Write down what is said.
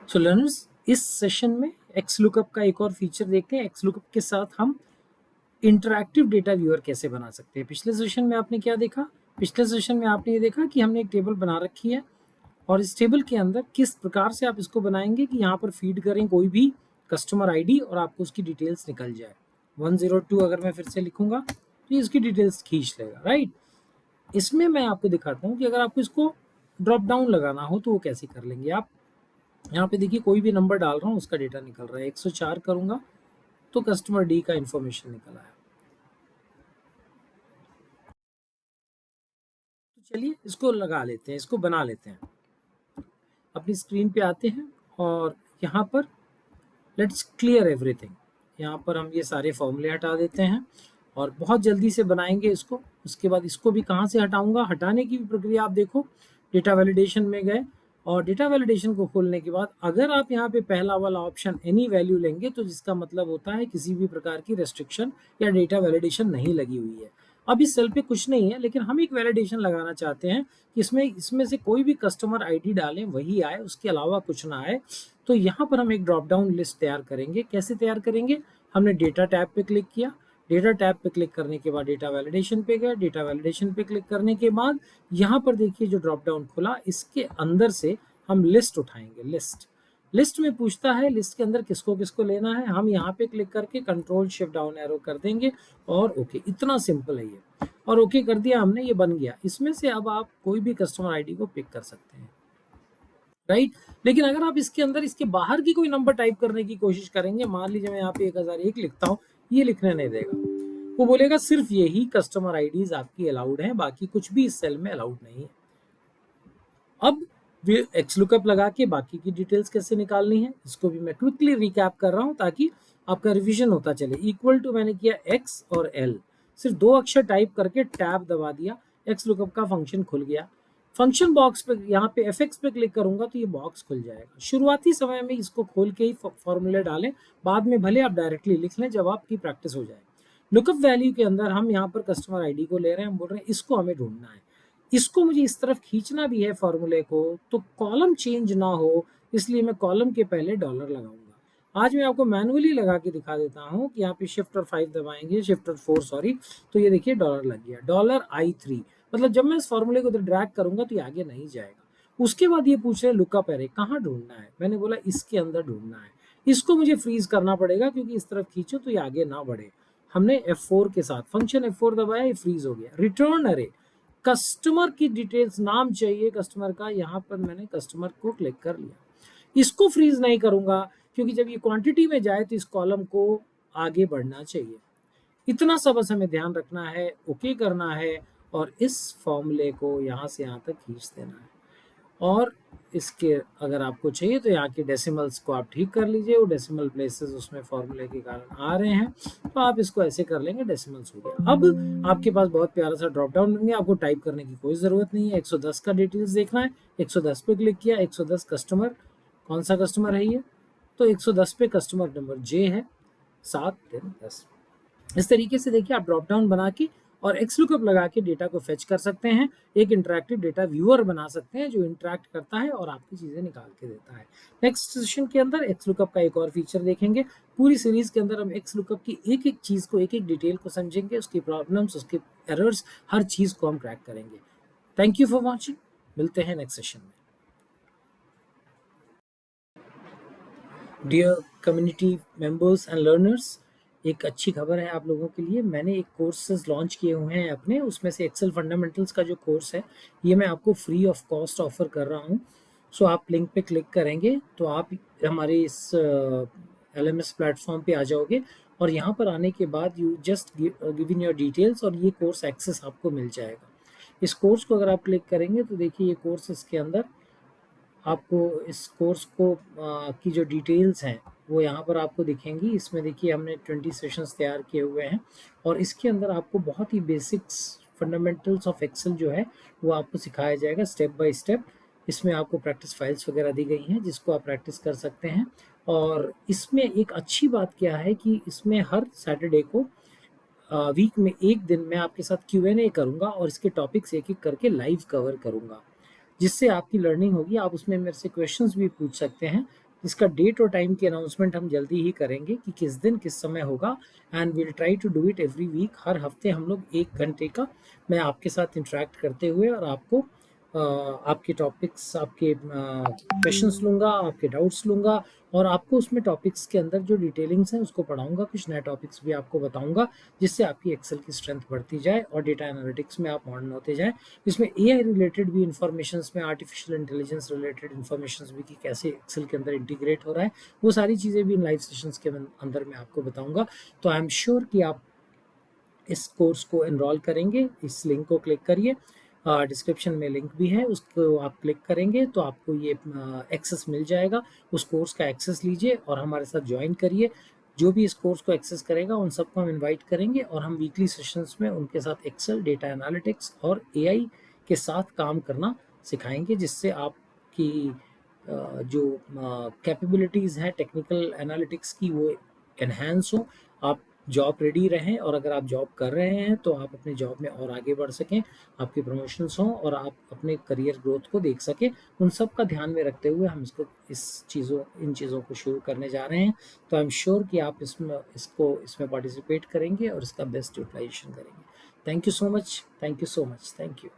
सो learners, इस session में x lookup का एक और फीचर देखते हैं। एक्स लुकअप के साथ हम इंटरैक्टिव डेटा व्यूअर कैसे बना सकते हैं। पिछले सेशन में आपने क्या देखा? पिछले सेशन में आपने ये देखा कि हमने एक टेबल बना रखी है और इस टेबल के अंदर किस प्रकार से आप इसको बनाएंगे कि यहाँ पर फीड करें कोई भी कस्टमर आईडी और आपको उसकी डिटेल्स निकल जाए। 102 अगर मैं फिर से लिखूंगा तो ये इसकी डिटेल्स खींच लेगा, राइट। इसमें मैं आपको दिखाता हूँ कि अगर आपको इसको ड्रॉप डाउन लगाना हो तो वो कैसे कर लेंगे आप। यहाँ पे देखिए कोई भी नंबर डाल रहा हूँ, उसका डेटा निकल रहा है। 104 करूंगा तो कस्टमर डी का इंफॉर्मेशन निकल आया। तो चलिए इसको लगा लेते हैं, इसको बना लेते हैं। अपनी स्क्रीन पे आते हैं और यहाँ पर लेट्स क्लियर एवरीथिंग। यहाँ पर हम ये सारे फॉर्मूले हटा देते हैं और बहुत जल्दी से बनाएंगे इसको। उसके बाद इसको भी कहाँ से हटाऊंगा, हटाने की भी प्रक्रिया आप देखो। डेटा वैलिडेशन में गए और डेटा वैलिडेशन को खोलने के बाद अगर आप यहाँ पे पहला वाला ऑप्शन एनी वैल्यू लेंगे तो जिसका मतलब होता है किसी भी प्रकार की रेस्ट्रिक्शन या डेटा वैलिडेशन नहीं लगी हुई है। अब इस सेल पे कुछ नहीं है, लेकिन हम एक वैलिडेशन लगाना चाहते हैं कि इसमें से कोई भी कस्टमर आईडी डालें वही आए, उसके अलावा कुछ ना आए। तो यहाँ पर हम एक ड्रॉप डाउन लिस्ट तैयार करेंगे। कैसे तैयार करेंगे? हमने डेटा टैब पे क्लिक किया, डेटा टैब पे क्लिक करने के बाद डेटा वैलिडेशन पे गए, डेटा वैलिडेशन पे क्लिक करने के बाद यहाँ पर देखिए जो ड्रॉप डाउन खुला, इसके अंदर से हम लिस्ट उठाएंगे। लिस्ट में पूछता है लिस्ट के अंदर किसको किसको लेना है। हम यहाँ पे क्लिक करके कंट्रोल शिफ्ट डाउन एरो कर देंगे और ओके। इतना सिंपल है ये, और ओके कर दिया हमने, ये बन गया। इसमें से अब आप कोई भी कस्टमर आईडी को पिक कर सकते हैं, राइट। लेकिन अगर आप इसके अंदर इसके बाहर की कोई नंबर टाइप करने की कोशिश करेंगे, मान लीजिए मैं यहाँ पे 1001 लिखता हूँ, ये लिखने नहीं देगा। वो बोलेगा सिर्फ यही कस्टमर आईडीज आपकी अलाउड हैं, बाकी कुछ भी इस सेल में अलाउड नहीं है। अब एक्स लुकअप लगा के बाकी की डिटेल्स कैसे निकालनी है, इसको भी मैं क्विकली रिकैप कर रहा हूँ ताकि आपका रिवीजन होता चले। इक्वल टू मैंने किया एक्स और एल, सिर्फ 2 अक्षर टाइप करके टैब दबा दिया, एक्स लुकअप का फंक्शन खुल गया। फंक्शन बॉक्स पे यहाँ पे एफ पे क्लिक करूंगा तो ये बॉक्स खुल जाएगा। शुरुआती समय में इसको खोल के ही फॉर्मूले डालें, बाद में भले आप डायरेक्टली लिख लें जब आपकी प्रैक्टिस हो जाए। लुकअप वैल्यू के अंदर हम यहाँ पर कस्टमर आईडी को ले रहे हैं, हम बोल रहे हैं इसको हमें ढूंढना है, इसको मुझे इस तरफ खींचना भी है फॉर्मूले को, तो कॉलम चेंज ना हो इसलिए मैं कॉलम के पहले डॉलर लगाऊंगा। आज मैं आपको मैनुअली लगा के दिखा देता हूँ कि यहाँ पे शिफ्ट और 5 दबाएंगे, शिफ्ट और 4 सॉरी, तो ये देखिए डॉलर लग गया, $I3। मतलब जब मैं इस फॉर्मूले को ड्रैग करूंगा तो ये आगे नहीं जाएगा। उसके बाद ये पूछ रहे लुकअप एरे कहाँ ढूंढना है, मैंने बोला इसके अंदर ढूंढना है। इसको मुझे फ्रीज करना पड़ेगा क्योंकि इस तरफ खींचो तो ये आगे ना बढ़े। हमने F4 के साथ फंक्शन F4 दबाया, ये फ्रीज हो गया। रिटर्न अरे, कस्टमर की डिटेल्स, नाम चाहिए कस्टमर का, यहाँ पर मैंने कस्टमर को क्लिक कर लिया। इसको फ्रीज नहीं करूंगा क्योंकि जब ये क्वांटिटी में जाए तो इस कॉलम को आगे बढ़ना चाहिए। इतना सा बस हमें ध्यान रखना है, ओके करना है और इस फॉर्मूले को यहाँ से यहाँ तक खींच देना है। और इसके अगर आपको चाहिए तो यहाँ के डेसिमल्स को आप ठीक कर लीजिए, वो डेसिमल प्लेसेस उसमें फॉर्मूले के कारण आ रहे हैं तो आप इसको ऐसे कर लेंगे, डेसिमल्स हो गया। अब आपके पास बहुत प्यारा सा ड्रॉप डाउन बन गया, आपको टाइप करने की कोई ज़रूरत नहीं है। 110 का डिटेल्स देखना है, 110 पे क्लिक किया, 110 कस्टमर, कौन सा कस्टमर है ये, तो 110 पे कस्टमर नंबर जे है 710। इस तरीके से देखिए आप ड्रॉप डाउन बना के और एक्स लुकअप लगा के डेटा को फेच कर सकते हैं। एक इंटरैक्टिव डेटा व्यूअर बना सकते हैं जो इंटरैक्ट करता है और आपकी चीज़ें निकाल के देता है। नेक्स्ट सेशन के अंदर एक्स लुकअप का एक और फीचर देखेंगे। पूरी सीरीज के अंदर हम एक्स लुकअप की एक एक चीज़ को, एक एक डिटेल को समझेंगे, उसकी प्रॉब्लम्स, उसके एरर्स, हर चीज़ को हम क्रैक करेंगे। थैंक यू फॉर वॉचिंग, मिलते हैं नेक्स्ट सेशन में। Dear community members and learners, एक अच्छी खबर है आप लोगों के लिए। मैंने एक कोर्सेज लॉन्च किए हुए हैं अपने, उसमें से एक्सेल फंडामेंटल्स का जो कोर्स है ये मैं आपको फ्री ऑफ कॉस्ट ऑफर कर रहा हूँ। सो आप लिंक पे क्लिक करेंगे तो आप हमारे इस LMS प्लेटफॉर्म पे आ जाओगे और यहाँ पर आने के बाद you just give in your details और ये कोर्स एक्सेस आपको मिल जाएगा। इस कोर्स को अगर आप क्लिक करेंगे तो देखिए ये कोर्स, इसके अंदर आपको इस कोर्स को की जो डिटेल्स हैं वो यहाँ पर आपको दिखेंगी। इसमें देखिए हमने 20 सेशंस तैयार किए हुए हैं और इसके अंदर आपको बहुत ही बेसिक्स फंडामेंटल्स ऑफ एक्सेल जो है वो आपको सिखाया जाएगा स्टेप बाय स्टेप। इसमें आपको प्रैक्टिस फाइल्स वगैरह दी गई हैं जिसको आप प्रैक्टिस कर सकते हैं। और इसमें एक अच्छी बात क्या है कि इसमें हर सैटरडे को वीक में एक दिन मैं आपके साथ Q&A करूँगा और इसके टॉपिक्स एक एक करके लाइव कवर करूँगा, जिससे आपकी लर्निंग होगी। आप उसमें मेरे से क्वेश्चंस भी पूछ सकते हैं, इसका डेट और टाइम की अनाउंसमेंट हम जल्दी ही करेंगे कि किस दिन किस समय होगा, and will try to do it every week. हर हफ्ते हम लोग 1 घंटे का मैं आपके साथ इंटरेक्ट करते हुए और आपको आपके टॉपिक्स, आपके क्वेश्चंस लूँगा, आपके डाउट्स लूँगा, और आपको उसमें टॉपिक्स के अंदर जो डिटेलिंग्स हैं उसको पढ़ाऊँगा, कुछ नए टॉपिक्स भी आपको बताऊँगा, जिससे आपकी एक्सेल की स्ट्रेंथ बढ़ती जाए और डेटा एनालिटिक्स में आप मॉडर्न होते जाएँ। इसमें एआई रिलेटेड भी इंफॉर्मेशन में आर्टिफिशियल इंटेलिजेंस रिलेटेड इंफॉर्मेशन भी कि कैसे एक्सेल के अंदर इंटीग्रेट हो रहा है, वो सारी चीज़ें भी इन लाइव सेशंस के अंदर मैं आपको बताऊँगा। तो आई एम श्योर कि आप इस कोर्स को एनरोल करेंगे। इस लिंक को क्लिक करिए, डिस्क्रिप्शन में लिंक भी है, उसको आप क्लिक करेंगे तो आपको ये एक्सेस मिल जाएगा। उस कोर्स का एक्सेस लीजिए और हमारे साथ ज्वाइन करिए। जो भी इस कोर्स को एक्सेस करेगा उन सबको हम इनवाइट करेंगे और हम वीकली सेशंस में उनके साथ एक्सेल, डेटा एनालिटिक्स और एआई के साथ काम करना सिखाएंगे, जिससे आपकी जो कैपेबिलिटीज़ हैं टेक्निकल एनालिटिक्स की वो एनहेंस हो, आप जॉब रेडी रहें, और अगर आप जॉब कर रहे हैं तो आप अपने जॉब में और आगे बढ़ सकें, आपके प्रमोशंस हों और आप अपने करियर ग्रोथ को देख सकें। उन सब का ध्यान में रखते हुए हम इन चीज़ों को शुरू करने जा रहे हैं। तो आई एम श्योर कि आप इसमें पार्टिसिपेट करेंगे और इसका बेस्ट यूटिलाइजेशन करेंगे। Thank you so much, thank you so much, thank you.